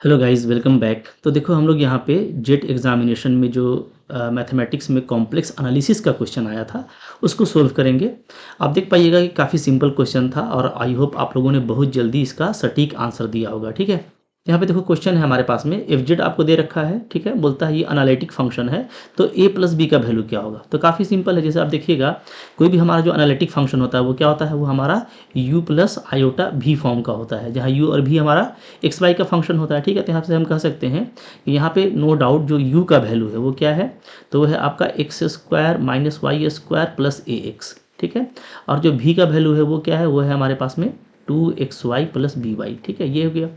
Hello guys welcome back. तो देखो हम लोग यहाँ पे जेट एग्जामिनेशन में जो मैथमेटिक्स में कॉम्प्लेक्स एनालिसिस का क्वेश्चन आया था उसको सोल्व करेंगे। आप देख पाइएगा कि काफ़ी सिंपल क्वेश्चन था और आई होप आप लोगों ने बहुत जल्दी इसका सटीक आंसर दिया होगा। ठीक है, यहाँ पे देखो क्वेश्चन है हमारे पास में एफ जेड आपको दे रखा है। ठीक है, बोलता है ये अनालिटिक फंक्शन है तो ए प्लस बी का वैल्यू क्या होगा। तो काफ़ी सिंपल है, जैसे आप देखिएगा कोई भी हमारा जो अनालिटिक फंक्शन होता है वो क्या होता है, वो हमारा u प्लस आयोटा भी फॉर्म का होता है, जहाँ u और भी हमारा एक्स वाई का फंक्शन होता है। ठीक है, तो यहाँ से हम कह सकते हैं कि यहाँ पे नो डाउट जो u का वैल्यू है वो क्या है, तो वो है आपका x square minus y square plus a x. ठीक है, और जो v का वैल्यू है वो क्या है, वो है हमारे पास में 2xy प्लस बी वाई। ठीक है, ये हो गया।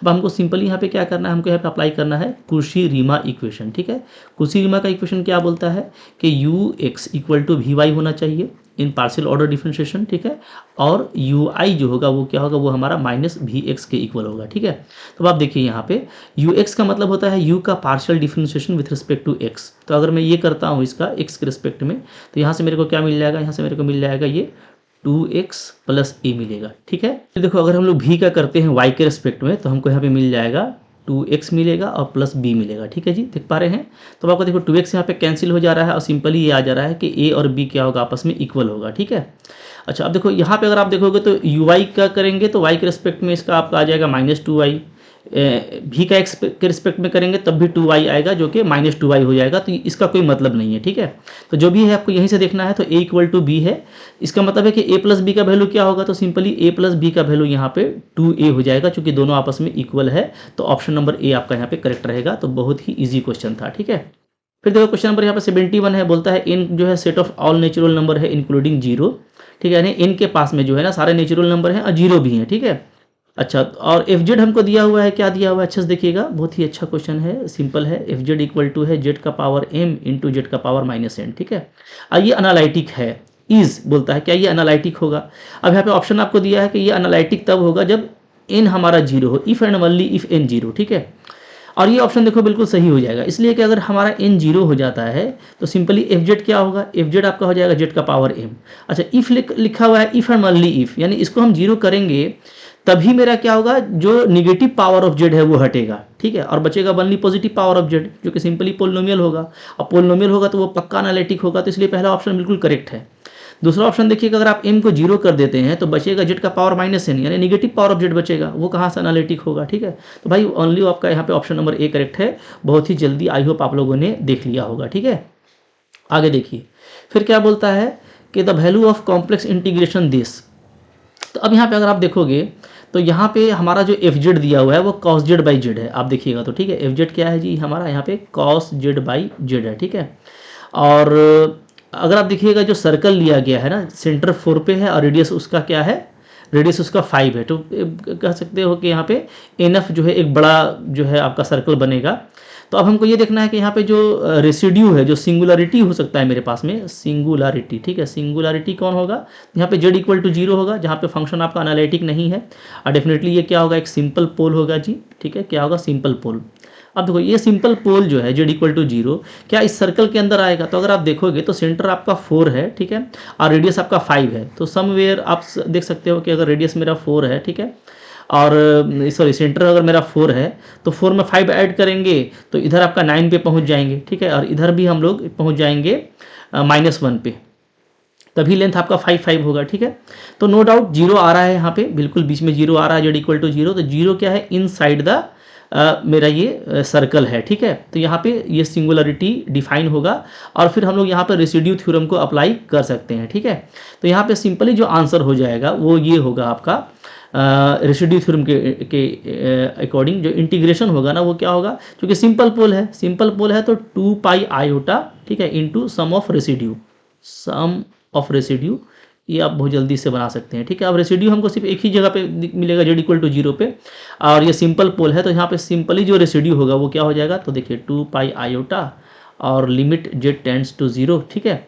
अब हमको सिंपली यहाँ पे क्या करना है, हमको यहाँ पे अप्लाई करना है कुर्सी रीमा इक्वेशन। ठीक है, कुर्सी रीमा का इक्वेशन क्या बोलता है कि U X equal to V Y होना चाहिए इन पार्शियल ऑर्डर डिफरेंशिएशन। ठीक है, और यू आई जो होगा वो क्या होगा, वो हमारा माइनस वी एक्स के इक्वल होगा। ठीक है, तो आप देखिए यहाँ पे यू एक्स का मतलब होता है यू का partial differentiation with respect to X. तो अगर मैं ये करता हूँ इसका एक्स के रिस्पेक्ट में, तो यहाँ से मेरे को क्या मिल जाएगा, यहाँ से मेरे को मिल जाएगा ये 2x प्लस ए मिलेगा। ठीक है, तो देखो अगर हम लोग v का करते हैं y के रिस्पेक्ट में तो हमको यहाँ पे मिल जाएगा 2x मिलेगा और प्लस b मिलेगा। ठीक है जी, देख पा रहे हैं। तो आपको देखो 2x यहाँ पे कैंसिल हो जा रहा है और सिंपली ये आ जा रहा है कि a और b क्या होगा, आपस में इक्वल होगा। ठीक है, अच्छा अब देखो यहाँ पे अगर आप देखोगे तो uy का करेंगे तो y के रिस्पेक्ट में इसका आपका आ जाएगा -2y, भी का एक्स के रिस्पेक्ट में करेंगे तब भी 2y आएगा जो कि -2y हो जाएगा। तो इसका कोई मतलब नहीं है। ठीक है, तो जो भी है आपको यहीं से देखना है। तो a इक्वल टू बी है, इसका मतलब है कि a प्लस बी का वैल्यू क्या होगा, तो सिंपली a प्लस बी का वैल्यू यहाँ पे 2a हो जाएगा, चूंकि दोनों आपस में इक्वल है। तो ऑप्शन नंबर ए आपका यहाँ पे करेक्ट रहेगा। तो बहुत ही ईजी क्वेश्चन था। ठीक है, फिर देखो क्वेश्चन नंबर यहाँ पे 71 है, बोलता है इन जो है set of all natural number है इंक्लूडिंग जीरो। ठीक है, यानी इन के पास में जो है ना सारे नेचुरल नंबर हैं और जीरो भी हैं। ठीक है, अच्छा और एफ जेड हमको दिया हुआ है, क्या दिया हुआ है अच्छे से देखिएगा, बहुत ही अच्छा क्वेश्चन है, सिंपल है। एफ जेड इक्वल टू है जेड का पावर एम इंटू जेड का पावर माइनस एन। ठीक है, और ये अनालिटिक है, इज बोलता है क्या ये अनालिटिक होगा। अब यहाँ पे ऑप्शन आपको दिया है कि ये अनालिटिक तब होगा जब एन हमारा जीरो हो, if and only if N zero. ठीक है, और ये ऑप्शन देखो बिल्कुल सही हो जाएगा, इसलिए कि अगर हमारा एन जीरो हो जाता है तो सिंपली एफ जेड क्या होगा, एफ जेड आपका हो जाएगा जेड का पावर एम। अच्छा इफ लिखा हुआ है इफ एंड ओनली इफ, यानी इसको हम जीरो करेंगे तभी मेरा क्या होगा, जो निगेटिव पावर ऑफ जेड है वो हटेगा। ठीक है, और बचेगा only positive power of Z जो कि सिंपली पोलिनोमियल होगा, और पोलिनोमियल होगा तो वो पक्का एनालिटिक होगा। तो इसलिए पहला ऑप्शन बिल्कुल करेक्ट है। दूसरा ऑप्शन देखिएगा, अगर आप m को जीरो कर देते हैं तो बचेगा जेड का पावर माइनस एन, यानी निगेटिव पावर ऑफ जेड बचेगा, वो कहाँ से एनालिटिक होगा। ठीक है, तो भाई ओनली आपका यहाँ पे ऑप्शन नंबर ए करेक्ट है। बहुत ही जल्दी आई होप आप लोगों ने देख लिया होगा। ठीक है, आगे देखिए फिर क्या बोलता है कि the value of complex integration this. तो अब यहाँ पे अगर आप देखोगे तो यहाँ पे हमारा जो एफ जेड दिया हुआ है वो कॉस जेड बाई जेड है, आप देखिएगा तो। ठीक है, एफ जेड क्या है जी, हमारा यहाँ पे कॉस जेड बाई जेड है। ठीक है, और अगर आप देखिएगा जो सर्कल लिया गया है ना, सेंटर 4 पे है और रेडियस उसका क्या है, रेडियस उसका 5 है। तो कह सकते हो कि यहाँ पे एनएफ जो है एक बड़ा जो है आपका सर्कल बनेगा। तो अब हमको ये देखना है कि यहाँ पे जो रेसिड्यू है, जो सिंगुलरिटी हो सकता है मेरे पास में, सिंगुलरिटी। ठीक है, सिंगुलरिटी कौन होगा, यहाँ पे जेड इक्वल टू जीरो होगा, जहाँ पे फंक्शन आपका एनालिटिक नहीं है, और डेफिनेटली ये क्या होगा, एक सिंपल पोल होगा जी। ठीक है, क्या होगा, सिंपल पोल। अब देखो ये सिंपल पोल जो है जेड इक्वल टू जीरो क्या इस सर्कल के अंदर आएगा, तो अगर आप देखोगे तो सेंटर आपका 4 है। ठीक है, और रेडियस आपका 5 है, तो समवेयर आप देख सकते हो कि अगर रेडियस मेरा 4 है, ठीक है, और सॉरी सेंटर अगर मेरा 4 है तो 4 में 5 ऐड करेंगे तो इधर आपका 9 पे पहुंच जाएंगे। ठीक है, और इधर भी हम लोग पहुंच जाएंगे -1 पे, तभी लेंथ आपका 5 5 होगा। ठीक है, तो नो डाउट जीरो आ रहा है, यहाँ पे बिल्कुल बीच में जीरो आ रहा है, जेड इक्वल टू जीरो। तो जीरो क्या है, इनसाइड द मेरा ये सर्कल है। ठीक है, तो यहाँ पे ये सिंगुलरिटी डिफाइन होगा और फिर हम लोग यहाँ पे रेसिड्यू थ्योरम को अप्लाई कर सकते हैं। ठीक है, तो यहाँ पे सिंपली जो आंसर हो जाएगा वो ये होगा आपका रेसिड्यू थ्योरम के अकॉर्डिंग जो इंटीग्रेशन होगा ना वो क्या होगा, क्योंकि सिंपल पोल है, सिंपल पोल है तो 2 पाई आयोटा, ठीक है, into sum of residue, sum of residue, ये आप बहुत जल्दी से बना सकते हैं। ठीक है, अब रेसिड्यू हमको सिर्फ एक ही जगह पे मिलेगा, जेड इक्वल टू जीरो पे, और ये सिंपल पोल है तो यहाँ पे सिंपली जो रेसिड्यू होगा वो क्या हो जाएगा, तो देखिए 2 पाई आयोटा और limit Z tends to zero. ठीक है,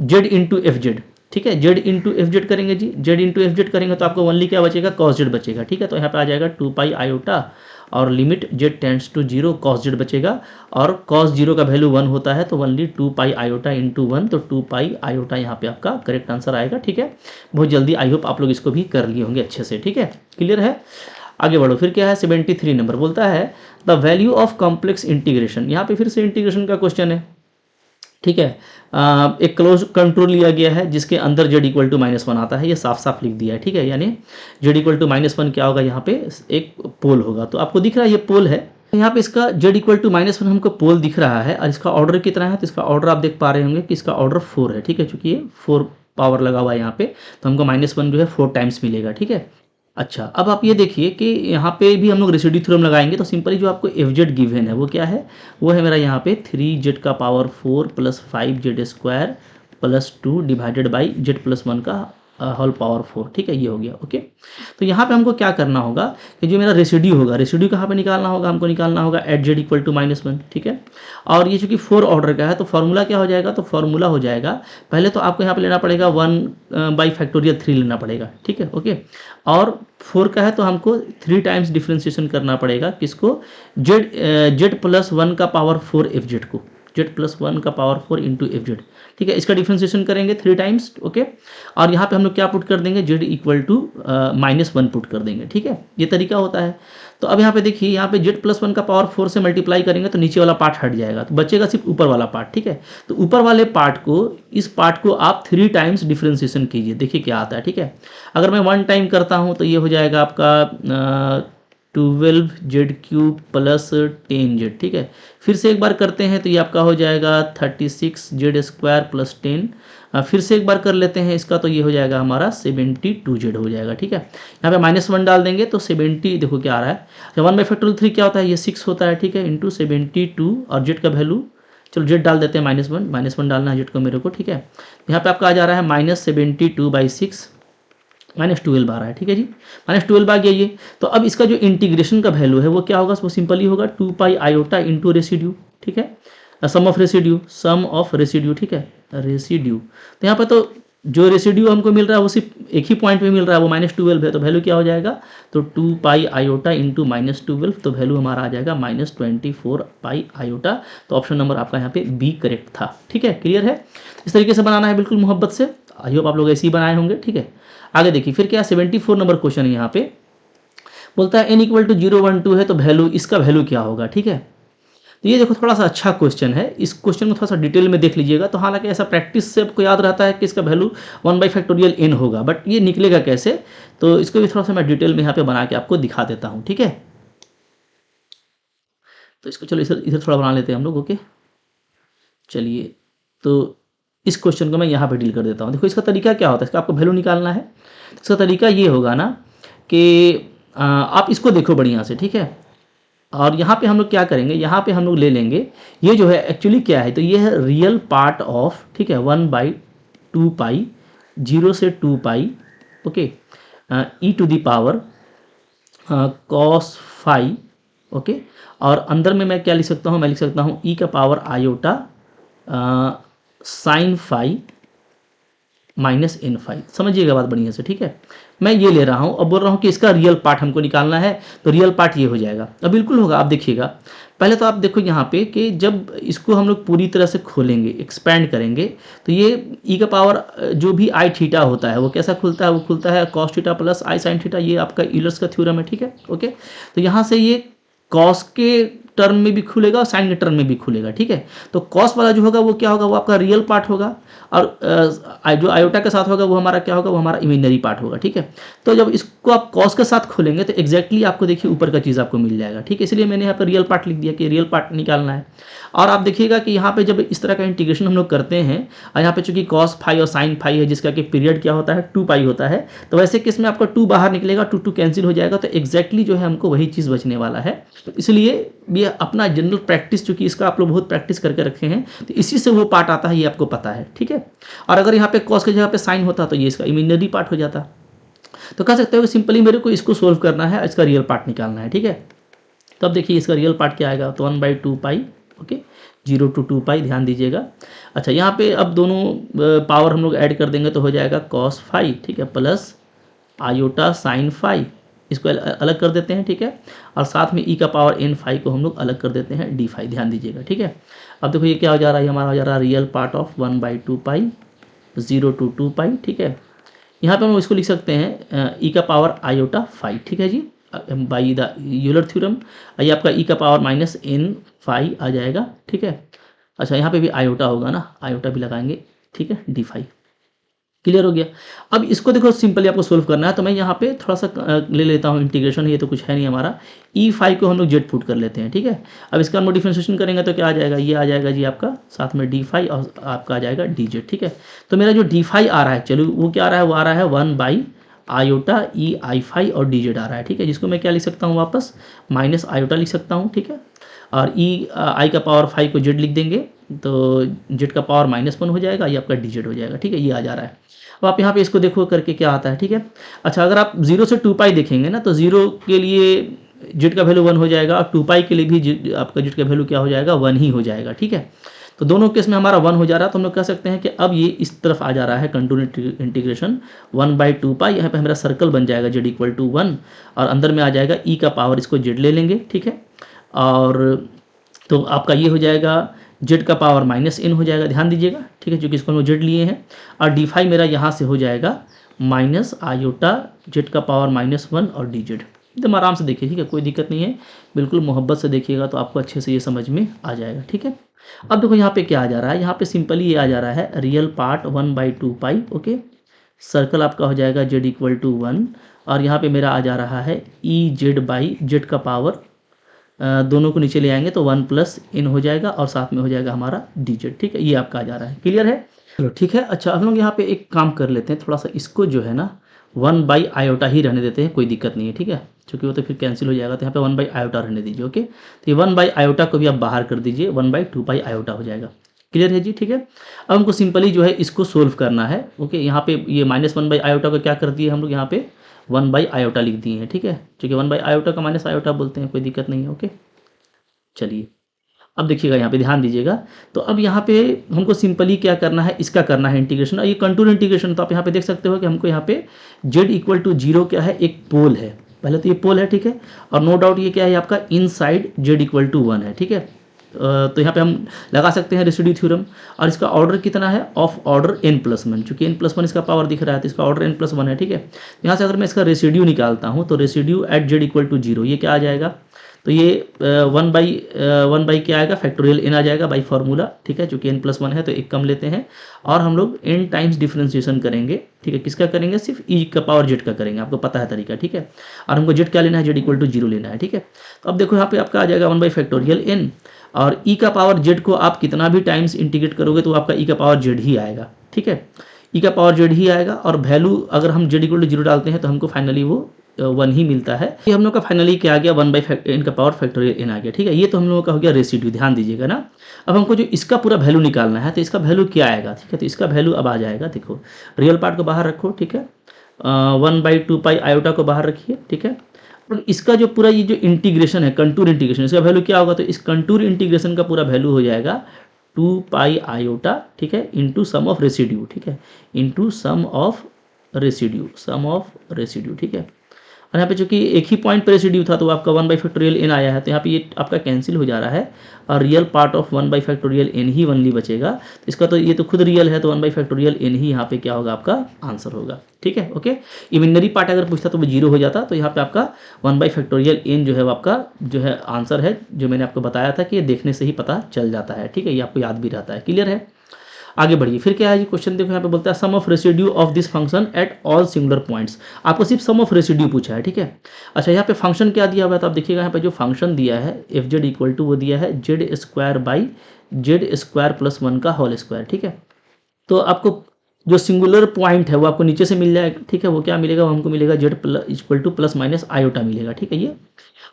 जेड इंटू एफ जेड। ठीक है, जेड इंटू एफ जेड करेंगे जी, जेड इंटू एफ जेड करेंगे तो आपको ओनली क्या बचेगा, कॉस जेड बचेगा। ठीक है, तो यहाँ पे आ जाएगा 2 पाई आयोटा और limit Z tends to zero, cos Z बचेगा, और कॉस जीरो का वैल्यू 1 होता है तो ओनली 2 पाई आयोटा इंटू 1, तो 2 पाई आयोटा यहाँ पे आपका करेक्ट आंसर आएगा। ठीक है, बहुत जल्दी आई होप आप लोग इसको भी कर लिए होंगे अच्छे से। ठीक है, क्लियर है। आगे बढ़ो, फिर क्या है 73 नंबर बोलता है the value of complex integration. यहाँ पे फिर से इंटीग्रेशन का क्वेश्चन है, ठीक है। एक क्लोज कंट्रोल लिया गया है जिसके अंदर z इक्वल टू -1 आता है, ये साफ साफ लिख दिया है, ठीक है। यानी z इक्वल टू -1 क्या होगा, यहाँ पे एक पोल होगा, तो आपको दिख रहा है ये पोल है। यहाँ पे इसका z इक्वल टू -1 हमको पोल दिख रहा है, और इसका ऑर्डर कितना है, तो इसका ऑर्डर आप देख पा रहे होंगे कि इसका ऑर्डर 4 है, ठीक है। चूंकि ये 4 पावर लगा हुआ है यहाँ पे, तो हमको -1 जो है 4 टाइम्स मिलेगा, ठीक है। अच्छा, अब आप ये देखिए कि यहाँ पे भी हम लोग रेसिड्यू थ्योरम लगाएंगे, तो सिंपली जो आपको एफ जेड गिवन है वो क्या है, वो है मेरा यहाँ पे 3z का power 4 plus 5z square plus 2 divided by z+1 का होल पावर 4, ठीक है, ये हो गया। ओके, तो यहाँ पे हमको क्या करना होगा कि जो मेरा रेसिड्यू होगा, रेसिड्यू कहाँ पे निकालना होगा, हमको निकालना होगा एट z इक्वल टू -1, ठीक है। और ये चूंकि 4 ऑर्डर का है, तो फॉर्मूला क्या हो जाएगा, तो फॉर्मूला हो जाएगा, पहले तो आपको यहाँ पे लेना पड़ेगा 1/3 लेना पड़ेगा, ठीक है। ओके, और 4 का है तो हमको 3 टाइम्स डिफ्रेंशिएशन करना पड़ेगा, किसको, z+1 का पावर 4 एफ जेड को, z+1 का पावर 4 इंटू एफ जेड, ठीक है। इसका डिफ्रेंशिएशन करेंगे 3 टाइम्स, ओके। और यहाँ पे हम लोग क्या पुट कर देंगे, z इक्वल टू -1 पुट कर देंगे, ठीक है। ये तरीका होता है। तो अब यहाँ पे देखिए, यहाँ पे z+1 का पावर 4 से मल्टीप्लाई करेंगे तो नीचे वाला पार्ट हट जाएगा, तो बचेगा सिर्फ ऊपर वाला पार्ट, ठीक है। तो ऊपर वाले पार्ट को, इस पार्ट को आप 3 टाइम्स डिफ्रेंशिएशन कीजिए, देखिए क्या आता है, ठीक है। अगर मैं 1 टाइम करता हूँ तो ये हो जाएगा आपका 12z³ प्लस 10z, ठीक है। फिर से एक बार करते हैं तो ये आपका हो जाएगा 36z² प्लस 10। फिर से एक बार कर लेते हैं इसका, तो ये हो जाएगा हमारा 72z हो जाएगा, ठीक है। यहाँ पे -1 डाल देंगे तो 70, देखो क्या आ रहा है, 1/3 क्या होता है, ये 6 होता है, ठीक है, इंटू 72, और z का वैल्यू, चलो z डाल देते हैं -1 डालना है z को मेरे को, ठीक है। यहाँ पे आपका आ जा रहा है -72/6 -12 आ रहा है, ठीक है जी, -12 आ गया ये। तो अब इसका जो इंटीग्रेशन का वैल्यू है वो क्या होगा, वो सिंपली होगा 2π आयोटा इंटू रेसिड्यू, ठीक है, सम ऑफ रेसिड्यू, ठीक है, रेसिड्यू। तो यहाँ पे तो जो रेसिड्यू हमको मिल रहा है वो सिर्फ एक ही पॉइंट पे मिल रहा है, वो -12 है, तो वैल्यू क्या हो जाएगा, तो 2π आयोटा इंटू -12, तो वैल्यू हमारा आ जाएगा -24π आयोटा। तो ऑप्शन नंबर आपका यहाँ पे बी करेक्ट था, ठीक है, क्लियर है। इस तरीके से बनाना है बिल्कुल मोहब्बत से, आई होप आप लोग ऐसे ही बनाए होंगे, ठीक है। आगे देखिए, फिर क्या 74 नंबर क्वेश्चन है, यहाँ पे बोलता है n इक्वल टू 0 1 2 है, तो वैल्यू, इसका वैल्यू क्या होगा, ठीक है। तो ये देखो थोड़ा सा अच्छा क्वेश्चन है, इस क्वेश्चन को थोड़ा सा डिटेल में देख लीजिएगा। तो हालांकि ऐसा प्रैक्टिस से आपको याद रहता है कि इसका वैल्यू 1/n होगा, बट ये निकलेगा कैसे, तो इसको भी थोड़ा सा मैं डिटेल में यहाँ पे बना के आपको दिखा देता हूँ, ठीक है। तो इसको चलो इधर थोड़ा बना लेते हैं हम लोग, ओके। चलिए, तो इस क्वेश्चन को मैं यहाँ पे डील कर देता हूँ। देखो इसका तरीका क्या होता है, इसका आपको वैल्यू निकालना है। इसका तरीका ये होगा ना कि आप इसको देखो बढ़िया से, ठीक है। और यहाँ पे हम लोग क्या करेंगे, यहाँ पे हम लोग ले लेंगे, ये जो है एक्चुअली क्या है, तो ये है रियल पार्ट ऑफ, ठीक है, 1/2π 0 से 2π, okay, e⁻ cos phi, okay. और अंदर में मैं क्या लिख सकता हूँ, मैं लिख सकता हूँ e⁻i sin phi -n phi, समझिएगा बात बढ़िया से, ठीक है। मैं ये ले रहा हूँ, अब बोल रहा हूँ कि इसका रियल पार्ट हमको निकालना है, तो रियल पार्ट ये हो जाएगा। अब बिल्कुल होगा, आप देखिएगा, पहले तो आप देखो यहाँ पे कि जब इसको हम लोग पूरी तरह से खोलेंगे, एक्सपैंड करेंगे, तो ये जो भी आई थीटा होता है वो कैसा खुलता है, वो खुलता है cos थीटा प्लस आई साइन थीटा, ये आपका यूलर्स का थ्योरम है, ठीक है, ओके। तो यहाँ से ये कॉस के टर्म में भी खुलेगा और साइन के टर्म में भी खुलेगा, ठीक है। तो कॉस वाला जो होगा वो क्या होगा, वो आपका रियल पार्ट होगा, और जो आयोटा के साथ होगा वो हमारा क्या होगा, वो हमारा इमेजिनरी पार्ट होगा, ठीक है। तो जब इसको आप कॉस के साथ खोलेंगे तो एग्जैक्टली आपको देखिए ऊपर का चीज़ आपको मिल जाएगा, ठीक है। इसलिए मैंने यहाँ पर रियल पार्ट लिख दिया कि रियल पार्ट निकालना है। और आप देखिएगा कि यहाँ पे जब इस तरह का इंटीग्रेशन हम लोग करते हैं, और यहाँ पे चूंकि कॉस फाई और साइन फाई है, जिसका कि पीरियड क्या होता है 2π होता है, तो वैसे केस में आपका 2 बाहर निकलेगा, 2 कैंसिल हो जाएगा, तो एग्जैक्टली जो है हमको वही चीज़ बचने वाला है। तो इसलिए ये अपना जनरल प्रैक्टिस, चूंकि इसका आप लोग बहुत प्रैक्टिस करके रखे हैं, तो इसी से वो पार्ट आता है, ये आपको पता है, ठीक है। और अगर यहाँ पे कॉस की जगह पे साइन होता तो ये इसका इमेजिनरी पार्ट हो जाता। तो कह सकते हो कि सिंपली मेरे को इसको सोल्व करना है, इसका रियल पार्ट निकालना है, ठीक है। तो अब देखिए इसका रियल पार्ट क्या आएगा, तो 1/2π, ओके, 0 to 2π, ध्यान दीजिएगा। अच्छा, यहाँ पे अब दोनों पावर हम लोग ऐड कर देंगे तो हो जाएगा cos phi, ठीक है, प्लस आयोटा साइन फाई, इसको अलग कर देते हैं, ठीक है। और साथ में e⁻n phi को हम लोग अलग कर देते हैं d phi, ध्यान दीजिएगा, ठीक है। अब देखो ये क्या हो जा रहा है, हमारा हो जा रहा है रियल पार्ट ऑफ 1/2π 0 to 2π, ठीक है। यहाँ पे हम इसको लिख सकते हैं e⁻i phi, ठीक है जी। By the Euler theorem. ये आपका ई का पावर माइनस एन फाई आ जाएगा, ठीक है। अच्छा यहाँ पे भी आयोटा होगा ना, आयोटा भी लगाएंगे, ठीक है, डी फाई। क्लियर हो गया। अब इसको देखो सिंपली आपको सोल्व करना है, तो मैं यहाँ पे थोड़ा सा ले लेता हूँ इंटीग्रेशन, ये तो कुछ है नहीं हमारा। ई फाई को हम लोग जेड पुट कर लेते हैं, ठीक है। अब इसका हम लोग डिफ्रेंशिएशन करेंगे तो क्या आ जाएगा, ये आ जाएगा जी आपका साथ में डी फाई और आपका आ जाएगा डी जेड, ठीक है। तो मेरा जो डी फाई आ रहा है, चलो वो क्या आ रहा है, वो आ रहा है 1 by iota E I phi और डी जेड आ रहा है, ठीक है। जिसको मैं क्या लिख सकता हूँ वापस, माइनस आयोटा लिख सकता हूँ, ठीक है। और ई आई का पावर 5 को जेड लिख देंगे, तो जेड का पावर -1 हो जाएगा, ये आपका डी जेड हो जाएगा, ठीक है। ये आ जा रहा है। अब आप यहाँ पे इसको देखो करके क्या आता है, ठीक है। अच्छा अगर आप 0 से 2 पाई देखेंगे ना, तो 0 के लिए जेड का वैल्यू 1 हो जाएगा और 2 पाई के लिए भी आपका जेड का वैल्यू क्या हो जाएगा, 1 ही हो जाएगा, ठीक है। तो दोनों केस में हमारा 1 हो जा रहा है, तो हम लोग कह सकते हैं कि अब ये इस तरफ आ जा रहा है कंटूर इंटीग्रेशन 1/2 पाई। यहाँ पे हमारा सर्कल बन जाएगा जेड इक्वल टू 1 और अंदर में आ जाएगा ई का पावर, इसको जेड ले लेंगे, ठीक है। और तो आपका ये हो जाएगा जेड का पावर -n हो जाएगा, ध्यान दीजिएगा, ठीक है, क्योंकि इसको हम जेड लिए हैं। और डी फाई मेरा यहाँ से हो जाएगा माइनस आयोटा जेड का पावर -1 और डी जेड। एकदम आराम से देखिए, ठीक है, कोई दिक्कत नहीं है, बिल्कुल मोहब्बत से देखिएगा तो आपको अच्छे से ये समझ में आ जाएगा, ठीक है। अब देखो यहाँ पे क्या आ जा रहा है, यहाँ पे सिंपली ये आ जा रहा है रियल पार्ट 1/2 पाई, ओके। सर्कल आपका हो जाएगा जेड इक्वल टू 1 और यहाँ पे मेरा आ जा रहा है ई जेड बाई जेड का पावर, दोनों को नीचे ले आएंगे तो 1 प्लस इन हो जाएगा और साथ में हो जाएगा हमारा डी जेड, ठीक है। ये आपका आ जा रहा है, क्लियर है, चलो ठीक है। अच्छा हम लोग यहाँ पे एक काम कर लेते हैं, थोड़ा सा इसको जो है ना 1 बाई आयोटा ही रहने देते हैं, कोई दिक्कत नहीं है, ठीक है, क्योंकि वो तो फिर कैंसिल हो जाएगा। तो यहाँ पे 1 बाई आयोटा रहने दीजिए, ओके। तो ये 1 बाई आयोटा को भी आप बाहर कर दीजिए, 1/2 पाई आयोटा हो जाएगा, क्लियर है जी, ठीक है। अब हमको सिंपली जो है इसको सोल्व करना है, ओके। यहाँ पे ये -1 बाई आयोटा को क्या कर दिए हम लोग, यहाँ पे 1 बाई आयोटा लिख दिए हैं, ठीक है, क्योंकि 1 बाई आयोटा का माइनस आयोटा बोलते हैं, कोई दिक्कत नहीं है, ओके। चलिए अब देखिएगा, यहाँ पे ध्यान दीजिएगा। तो अब यहाँ पे हमको सिंपली क्या करना है, इसका करना है इंटीग्रेशन, और ये कंटूर इंटीग्रेशन। तो आप यहाँ पे देख सकते हो कि हमको यहाँ पे z इक्वल टू 0 क्या है, एक पोल है, पहले तो ये पोल है, ठीक है। और नो डाउट ये क्या है आपका इनसाइड z इक्वल टू 1 है, ठीक है। तो यहाँ पे हम लगा सकते हैं रेसिड्यू थ्योरम, और इसका ऑर्डर कितना है, ऑफ ऑर्डर n+1, चूंकि n+1 इसका पावर दिख रहा है तो इसका ऑर्डर n+1 है, ठीक है। यहाँ से अगर मैं इसका रेसिड्यू निकालता हूँ तो residue at z equal to 0 ये क्या आ जाएगा, तो ये 1 बाई क्या आएगा, फैक्टोरियल n आ जाएगा बाई फार्मूला, ठीक है, चूंकि n+1 है तो एक कम लेते हैं और हम लोग n टाइम्स डिफ्रेंशिएशन करेंगे, ठीक है। किसका करेंगे, सिर्फ e का पावर z का करेंगे, आपको पता है तरीका, ठीक है। और हमको z क्या लेना है, z इक्वल टू 0 लेना है, ठीक है। तो अब देखो यहाँ पे आपका आ जाएगा 1 बाई फैक्टोरियल n और e का पावर z को आप कितना भी टाइम्स इंटीग्रेट करोगे तो आपका e का पावर z ही आएगा, ठीक है। e का पावर z ही आएगा और वैल्यू अगर हम z इक्वल टू 0 डालते हैं तो हमको फाइनली वो 1 ही मिलता है। ये हम लोग का फाइनली क्या आ गया, 1 बाई n का पावर फैक्टोरियल n आ गया, ठीक है। ये तो हम लोगों का हो गया रेसिड्यू, ध्यान दीजिएगा ना। अब हमको जो इसका पूरा वैल्यू निकालना है तो इसका वैल्यू क्या आएगा, ठीक है। तो इसका वैल्यू अब आ जाएगा, देखो रियल पार्ट को बाहर रखो, ठीक है, 1/2 पाई आयोटा को बाहर रखिए, ठीक है। और इसका जो पूरा ये जो इंटीग्रेशन है, कंटूर इंटीग्रेशन, इसका वैल्यू क्या होगा, तो इस कंटूर इंटीग्रेशन का पूरा वैल्यू हो जाएगा 2 पाई आयोटा, ठीक है, इंटू सम ऑफ रेसिड्यू, ठीक है, इंटू सम ऑफ रेसिड्यू, ठीक है। और यहाँ पे चूंकि एक ही पॉइंट पे रेसिड्यू था तो आपका 1 बाई फैक्टोरियल n आया है, तो यहाँ पे ये आपका कैंसिल हो जा रहा है और real part of 1 by factorial n he only बचेगा। तो इसका तो ये तो खुद रियल है, तो 1 बाई फैक्टोरियल n ही यहाँ पे क्या होगा, आपका आंसर होगा, ठीक है, ओके। इमेजिनरी पार्ट अगर पूछता तो वो 0 हो जाता, तो यहाँ पे आपका 1 बाई फैक्टोरियल n जो है वो आपका जो है आंसर है, जो मैंने आपको बताया था कि ये देखने से ही पता चल जाता है, ठीक है, ये आपको याद भी रहता है, क्लियर है। आगे बढ़िए, फिर क्या है जी क्वेश्चन, देखो यहाँ पे बोलता है sum of residue of this function at all singular points. आपको सिर्फ सम ऑफ रेसिड्यू पूछा है, ठीक है। अच्छा यहाँ पे फंक्शन क्या दिया हुआ है, तो आप देखिएगा यहाँ पे जो फंक्शन दिया है एफ जेड इक्वल टू वो दिया है z² बाई z² प्लस 1 का होल स्क्वायर, ठीक है। तो आपको जो सिंगुलर पॉइंट है वो आपको नीचे से मिल जाएगा, ठीक है। वो क्या मिलेगा, वो हमको मिलेगा z equal two plus minus iota मिलेगा, ठीक है ये।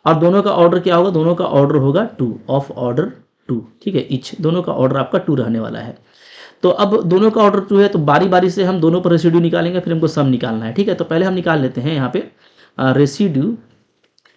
और दोनों का ऑर्डर क्या होगा, दोनों का ऑर्डर होगा 2 ऑफ ऑर्डर 2, ठीक है, ईच दोनों का ऑर्डर आपका 2 रहने वाला है। तो अब दोनों का ऑर्डर 2 है तो बारी बारी से हम दोनों पर रेसिड्यू निकालेंगे, फिर हमको सम निकालना है, ठीक है। तो पहले हम निकाल लेते हैं यहाँ पे residue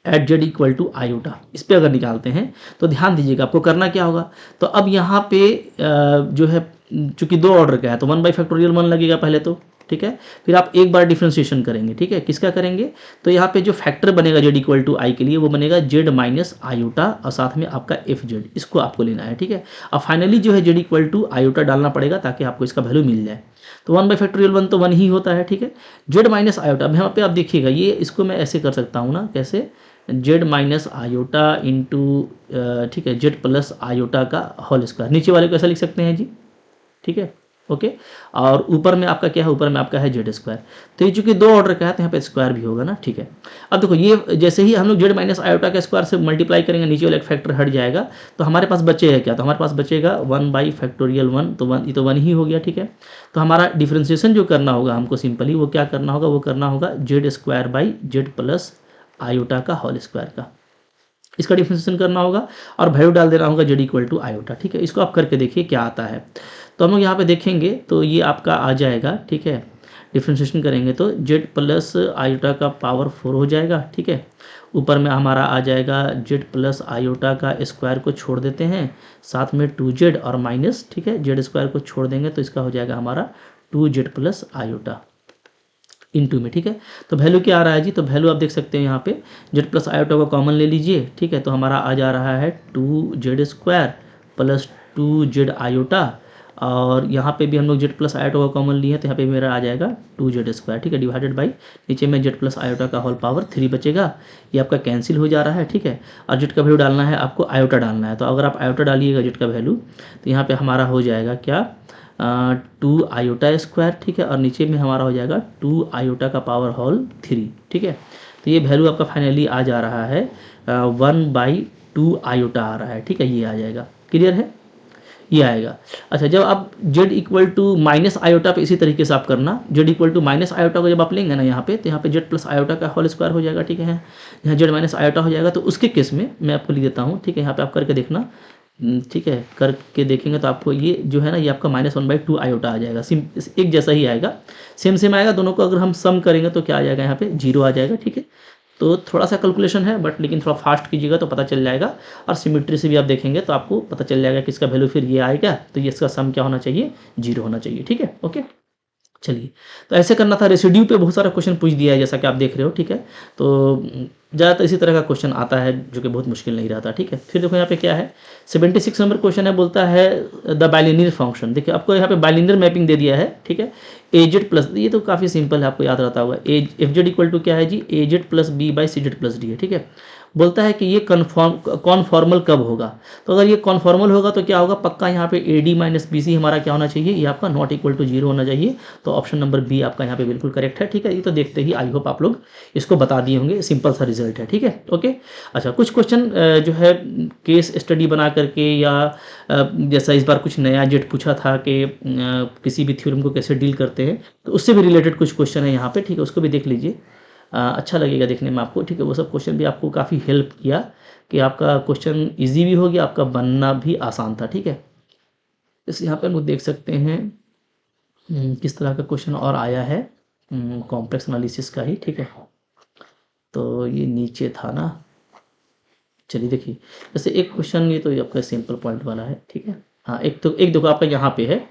at Z equal to iota. इस पे अगर निकालते हैं तो ध्यान दीजिएगा आपको करना क्या होगा, तो अब यहाँ पे जो है चूंकि 2 ऑर्डर का है तो 1/1 लगेगा पहले तो, ठीक है। फिर आप एक बार डिफ्रेंशिएशन करेंगे, ठीक है। किसका करेंगे? तो यहाँ पे जो फैक्टर बनेगा z इक्वल टू आई के लिए वो बनेगा z माइनस आयोटा और साथ में आपका एफ जेड, इसको आपको लेना है, ठीक है। अब फाइनली जो है z इक्वल टू आयोटा डालना पड़ेगा ताकि आपको इसका वैल्यू मिल जाए। तो 1/1 तो 1 ही होता है, ठीक है। z माइनस आयोटा, अब यहाँ पे आप देखिएगा ये, इसको मैं ऐसे कर सकता हूँ ना, कैसे, z माइनस आयोटा इंटू, ठीक है, z प्लस आयोटा का होल स्क्वायर, नीचे वाले को ऐसा लिख सकते हैं जी, ठीक है, ओके। और ऊपर में आपका क्या है? ऊपर में आपका है जेड स्क्वायर। तो ये चूंकि 2 ऑर्डर का है तो यहाँ पे स्क्वायर भी होगा ना, ठीक है। अब देखो ये जैसे ही हम लोग जेड माइनस आयोटा का स्क्वायर से मल्टीप्लाई करेंगे, नीचे वाला एक फैक्टर हट जाएगा, तो हमारे पास बचेगा क्या? तो हमारे पास बचेगा 1/1, तो 1, ये तो 1 ही हो गया, ठीक है। तो हमारा डिफ्रेंसिएशन जो करना होगा हमको सिंपली, वो क्या करना होगा? वो करना होगा Z square by Z plus iota का होल स्क्वायर का, इसका डिफ्रेंशिएशन करना होगा और वैल्यू डाल देना होगा z इक्वल टू आयोटा, ठीक है। इसको आप करके देखिए क्या आता है। तो हम लोग यहाँ पे देखेंगे तो ये आपका आ जाएगा, ठीक है। डिफ्रेंशिएशन करेंगे तो z प्लस आयोटा का पावर 4 हो जाएगा, ठीक है। ऊपर में हमारा आ जाएगा z प्लस आयोटा का स्क्वायर को छोड़ देते हैं, साथ में 2z और माइनस, ठीक है, z स्क्वायर को छोड़ देंगे तो इसका हो जाएगा हमारा 2z प्लस आयोटा इनटू में, ठीक है। तो वैल्यू क्या आ रहा है जी? तो वैल्यू आप देख सकते हैं यहाँ पे z प्लस आयोटा को कॉमन ले लीजिए, ठीक है। तो हमारा आ जा रहा है 2z square plus 2z iota, और यहाँ पे भी हम लोग z प्लस आयोटा को कॉमन लिए हैं तो यहाँ पे मेरा आ जाएगा 2z स्क्वायर, ठीक है, डिवाइडेड बाई नीचे में z प्लस आयोटा का होल पावर 3 बचेगा, ये आपका कैंसिल हो जा रहा है, ठीक है। और z का वैल्यू डालना है आपको, आयोटा डालना है, तो अगर आप आयोटा डालिएगा z का वैल्यू तो यहाँ पे हमारा हो जाएगा क्या? 2 आयोटा स्क्वायर, ठीक है, और नीचे में हमारा हो जाएगा 2 आयोटा का पावर होल 3, ठीक है। तो ये वैल्यू आपका फाइनली आ जा रहा है 1/2 आयोटा आ रहा है, ठीक है, ये आ जाएगा। क्लियर है? ये आएगा। अच्छा, जब आप z equal to minus iota पे इसी तरीके से आप करना, z equal to minus iota को जब आप लेंगे ना यहाँ पे, तो यहाँ पे z प्लस आयोटा का होल स्क्वायर हो जाएगा, ठीक है। यहाँ z माइनस आयोटा हो जाएगा, तो उसके केस में मैं आपको लिख देता हूँ, ठीक है। यहाँ पे आप करके देखना, ठीक है, करके देखेंगे तो आपको ये जो है ना, ये आपका -1/2 आयोटा आ जाएगा, सिम एक जैसा ही आएगा, सेम सेम आएगा दोनों को। अगर हम सम करेंगे तो क्या आ जाएगा? यहाँ पे 0 आ जाएगा, ठीक है। तो थोड़ा सा कैलकुलेशन है बट लेकिन थोड़ा फास्ट कीजिएगा तो पता चल जाएगा, और सिमिट्री से भी आप देखेंगे तो आपको पता चल जाएगा कि इसका वैल्यू फिर ये आएगा, तो ये इसका सम क्या होना चाहिए? 0 होना चाहिए, ठीक है, ओके। चलिए, तो ऐसे करना था। रेसिड्यू पे बहुत सारा क्वेश्चन पूछ दिया है जैसा कि आप देख रहे हो, ठीक है। तो ज़्यादातर इसी तरह का क्वेश्चन आता है जो कि बहुत मुश्किल नहीं रहता, ठीक है। फिर देखो यहाँ पे क्या है, 76 नंबर क्वेश्चन है, बोलता है द बाइलिनियर फंक्शन। देखिए आपको यहाँ पे बाइलिनियर मैपिंग दे दिया है, ठीक है। AZ प्लस, ये तो काफ़ी सिंपल है, आपको याद रहता होगा। FZ इक्वल टू क्या है जी? AZ plus B by CZ plus D है, ठीक है। बोलता है कि ये कॉन्फॉर्मल कब होगा? तो अगर ये कॉन्फॉर्मल होगा तो क्या होगा? पक्का यहाँ पे AD माइनस BC हमारा क्या होना चाहिए? ये आपका नॉट इक्वल टू 0 होना चाहिए। तो ऑप्शन नंबर बी आपका यहाँ पे बिल्कुल करेक्ट है, ठीक है। ये तो देखते ही आई होप आप लोग इसको बता दिए होंगे, सिंपल सा रिजल्ट है, ठीक है, ओके। अच्छा, कुछ क्वेश्चन जो है केस स्टडी बना करके, या जैसा इस बार कुछ नया जेट पूछा था कि किसी भी थ्योरम को कैसे डील करते हैं, तो उससे भी रिलेटेड कुछ क्वेश्चन है यहाँ पे, ठीक है, उसको भी देख लीजिए, अच्छा लगेगा देखने में आपको, ठीक है। वो सब क्वेश्चन भी आपको काफ़ी हेल्प किया कि आपका क्वेश्चन इजी भी हो गया, आपका बनना भी आसान था, ठीक है। इस यहाँ पे हम लोग देख सकते हैं किस तरह का क्वेश्चन और आया है, कॉम्प्लेक्स एनालिसिस का ही, ठीक है। तो ये नीचे था ना, चलिए देखिए, जैसे एक क्वेश्चन, ये तो आपका सिंपल पॉइंट वाला है, ठीक है। हाँ, एक देखो आपका यहाँ पे है,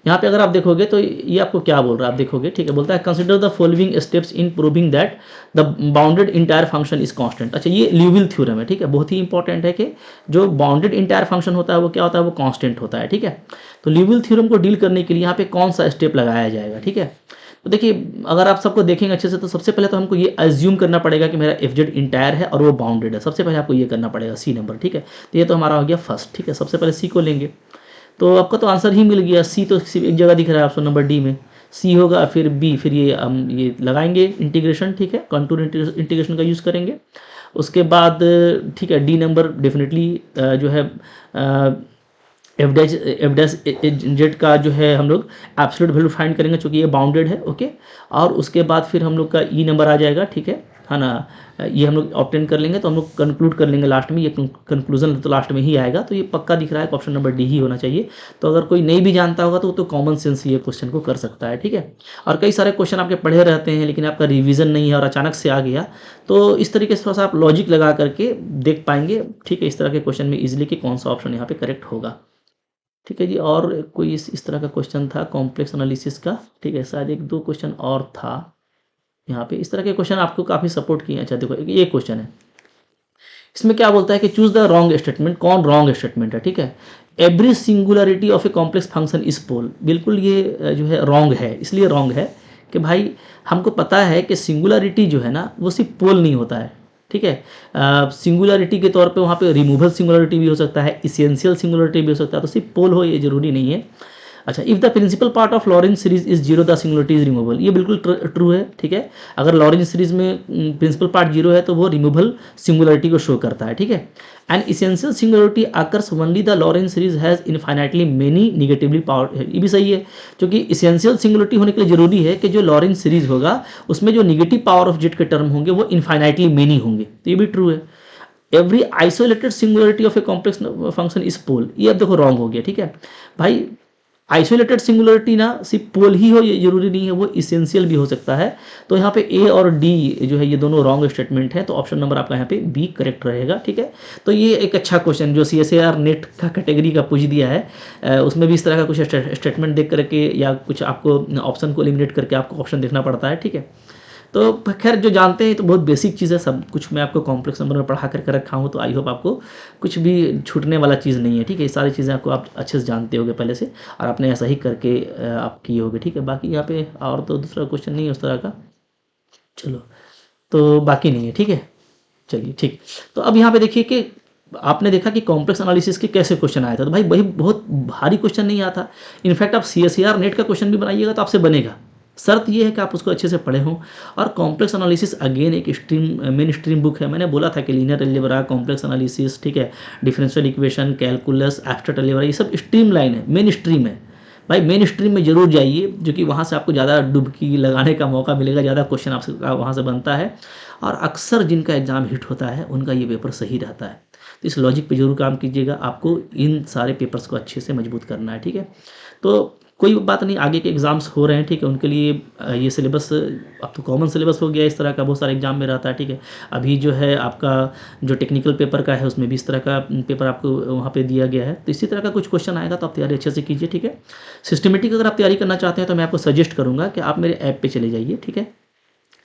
यहाँ पे अगर आप देखोगे तो ये आपको क्या बोल रहा है, आप देखोगे, ठीक है। बोलता है consider the following steps in proving that the bounded entire function is constant. अच्छा, ये ल्यूविल थ्योरम है, ठीक है, बहुत ही इंपॉर्टेंट है कि जो बाउंडेड इंटायर फंक्शन होता है वो क्या होता है? वो कांस्टेंट होता है, ठीक है। तो ल्यूविल थ्योरम को डील करने के लिए यहाँ पे कौन सा स्टेप लगाया जाएगा, ठीक है। तो देखिए, अगर आप सबको देखेंगे अच्छे से तो सबसे पहले तो हमको ये अज्यूम करना पड़ेगा कि मेरा FZ इंटायर है और वो बाउंडेड है। सबसे पहले आपको ये करना पड़ेगा, C नंबर, ठीक है। तो ये तो हमारा हो गया फर्स्ट, ठीक है। सबसे पहले C को लेंगे तो आपका तो आंसर ही मिल गया, C तो सिर्फ एक जगह दिख रहा है, ऑप्शन नंबर D में C होगा, फिर B, फिर ये हम ये लगाएंगे इंटीग्रेशन, ठीक है, कंटूर इंटीग्रेशन का यूज़ करेंगे। उसके बाद ठीक है, D नंबर डेफिनेटली जो है एफ डैश जेड का जो है हम लोग एब्सोल्यूट वैल्यू फाइंड करेंगे चूँकि ये बाउंडेड है, ओके। और उसके बाद फिर हम लोग का ई नंबर आ जाएगा, ठीक है ना। ये हम लोग ऑब्टेन कर लेंगे तो हम लोग कंक्लूड कर लेंगे लास्ट में, ये कंक्लूजन तो लास्ट में ही आएगा। तो ये पक्का दिख रहा है कि ऑप्शन नंबर डी ही होना चाहिए। तो अगर कोई नहीं भी जानता होगा तो कॉमन सेंस ये क्वेश्चन को कर सकता है, ठीक है। और कई सारे क्वेश्चन आपके पढ़े रहते हैं लेकिन आपका रिवीजन नहीं है और अचानक से आ गया, तो इस तरीके से थोड़ा सा आप लॉजिक लगा करके देख पाएंगे, ठीक है, इस तरह के क्वेश्चन में इजिली कि कौन सा ऑप्शन यहाँ पे करेक्ट होगा। ठीक है जी। और कोई इस तरह का क्वेश्चन था कॉम्प्लेक्स एनालिसिस का, ठीक है। शायद 1-2 क्वेश्चन और था यहाँ पे, इस तरह के क्वेश्चन आपको काफ़ी सपोर्ट किए हैं। अच्छा देखो ये क्वेश्चन है, इसमें क्या बोलता है कि चूज द रॉन्ग स्टेटमेंट, कौन रॉन्ग स्टेटमेंट है, ठीक है। Every singularity of a complex function is pole, बिल्कुल ये जो है रॉन्ग है। इसलिए रॉन्ग है कि भाई हमको पता है कि सिंगुलरिटी जो है ना वो सिर्फ पोल नहीं होता है, ठीक है। सिंगुलरिटी के तौर पे वहाँ पे रिमूवल सिंगुलरिटी भी हो सकता है, इसेंशियल सिंगुलरिटी भी हो सकता है, तो सिर्फ पोल हो ये जरूरी नहीं है। अच्छा, if the principal part of Laurent series is zero the singularity is removal, ये बिल्कुल ट्रू है, ठीक है। अगर लॉरेंस सीरीज में प्रिंसिपल पार्ट जीरो है तो वो रिमूवल सिंगुलरिटी को शो करता है, ठीक है। And essential singularity occurs only the Lawrence series has infinitely many negatively power, ये भी सही है, क्योंकि इसेंशियल सिंगुलरिटी होने के लिए जरूरी है कि जो लॉरेंस सीरीज होगा उसमें जो निगेटिव पावर ऑफ जेड के टर्म होंगे वो इनफाइनाइटली मेनी होंगे, तो ये भी ट्रू है। Every isolated singularity of a complex function is pole, ये अब देखो रॉन्ग हो गया, ठीक है भाई। आइसोलेटेड सिंगुलरिटी ना सिर्फ पोल ही हो ये जरूरी नहीं है, वो इसेंशियल भी हो सकता है। तो यहाँ पे ए और डी जो है ये दोनों रॉन्ग स्टेटमेंट है, तो ऑप्शन नंबर आपका यहाँ पे बी करेक्ट रहेगा, ठीक है। तो ये एक अच्छा क्वेश्चन जो CSIR नेट का कैटेगरी का पूछ दिया है, उसमें भी इस तरह का कुछ स्टेटमेंट देख करके या कुछ आपको ऑप्शन को एलिमिनेट करके आपको ऑप्शन देखना पड़ता है, ठीक है। तो खैर जो जानते हैं तो बहुत बेसिक चीज़ है, सब कुछ मैं आपको कॉम्प्लेक्स नंबर में पढ़ा करके रखा हूँ, तो आई होप आपको कुछ भी छूटने वाला चीज़ नहीं है, ठीक है। ये सारी चीज़ें आपको आप अच्छे से जानते होगे पहले से, और आपने ऐसा ही करके आप किए होगे, ठीक है। बाकी यहाँ पे और तो दूसरा क्वेश्चन नहीं है उस तरह का, चलो तो बाकी नहीं है, ठीक है। चलिए ठीक, तो अब यहाँ पे देखिए कि आपने देखा कि कॉम्प्लेक्स एनालिसिस के कैसे क्वेश्चन आया था, तो भाई वही बहुत भारी क्वेश्चन नहीं आता। इनफैक्ट आप CSIR नेट का क्वेश्चन भी बनाइएगा तो आपसे बनेगा, शर्त ये है कि आप उसको अच्छे से पढ़े हों। और कॉम्प्लेक्स एनालिसिस अगेन एक मेन स्ट्रीम बुक है, मैंने बोला था कि लीनियर अलजेब्रा, कॉम्प्लेक्स एनालिसिस, ठीक है, differential equation, calculus, abstract algebra, ये सब स्ट्रीम लाइन है, मेन स्ट्रीम है भाई। मेन स्ट्रीम में जरूर जाइए, जो कि वहाँ से आपको ज़्यादा डुबकी लगाने का मौका मिलेगा, ज़्यादा क्वेश्चन आपसे वहाँ से बनता है, और अक्सर जिनका एग्जाम हिट होता है उनका ये पेपर सही रहता है। तो इस लॉजिक पे जरूर काम कीजिएगा, आपको इन सारे पेपर्स को अच्छे से मजबूत करना है, ठीक है। तो कोई बात नहीं, आगे के एग्जाम्स हो रहे हैं, ठीक है, उनके लिए ये सिलेबस अब तो कॉमन सिलेबस हो गया, इस तरह का बहुत सारे एग्जाम में रहता है, ठीक है। अभी जो है आपका जो टेक्निकल पेपर का है उसमें भी इस तरह का पेपर आपको वहाँ पे दिया गया है, तो इसी तरह का कुछ क्वेश्चन आएगा, तो आप तैयारी अच्छे से कीजिए, ठीक है। सिस्टमेटिक अगर आप तैयारी करना चाहते हैं तो मैं आपको सजेस्ट करूँगा कि आप मेरे ऐप पे चले जाइए, ठीक है,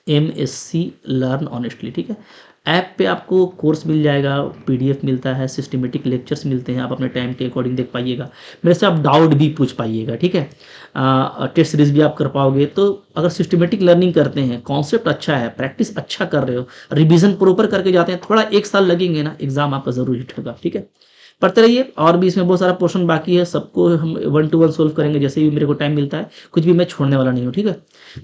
MSc लर्न ऑनेस्टली, ठीक है। ऐप पे आपको कोर्स मिल जाएगा, PDF मिलता है, सिस्टमेटिक लेक्चर्स मिलते हैं, आप अपने टाइम के अकॉर्डिंग देख पाइएगा, मेरे से आप डाउट भी पूछ पाइएगा, ठीक है। टेस्ट सीरीज भी आप कर पाओगे। तो अगर सिस्टमेटिक लर्निंग करते हैं, कॉन्सेप्ट अच्छा है, प्रैक्टिस अच्छा कर रहे हो, रिवीजन प्रॉपर करके जाते हैं, थोड़ा 1 साल लगेंगे ना, एग्जाम आपका जरूर हिट होगा, ठीक है। पढ़ते रहिए, और भी इसमें बहुत सारा पोर्शन बाकी है, सबको हम 1 to 1 सोल्व करेंगे जैसे भी मेरे को टाइम मिलता है, कुछ भी मैं छोड़ने वाला नहीं हूँ, ठीक है।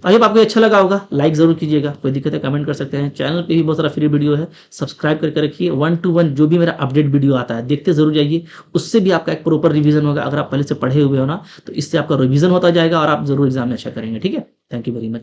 आई होप आपको अच्छा लगा होगा, लाइक जरूर कीजिएगा, कोई दिक्कत है कमेंट कर सकते हैं। चैनल पे भी बहुत सारा फ्री वीडियो है, सब्सक्राइब करके रखिए। 1 to 1 जो भी मेरा अपडेट वीडियो आता है देखते जरूर जाइए, उससे भी आपका एक प्रॉपर रिवीजन होगा। अगर आप पहले से पढ़े हुए हो ना, तो इससे आपका रिवीजन होता जाएगा और आप जरूर एग्जाम में अच्छा करेंगे, ठीक है। Thank you very much.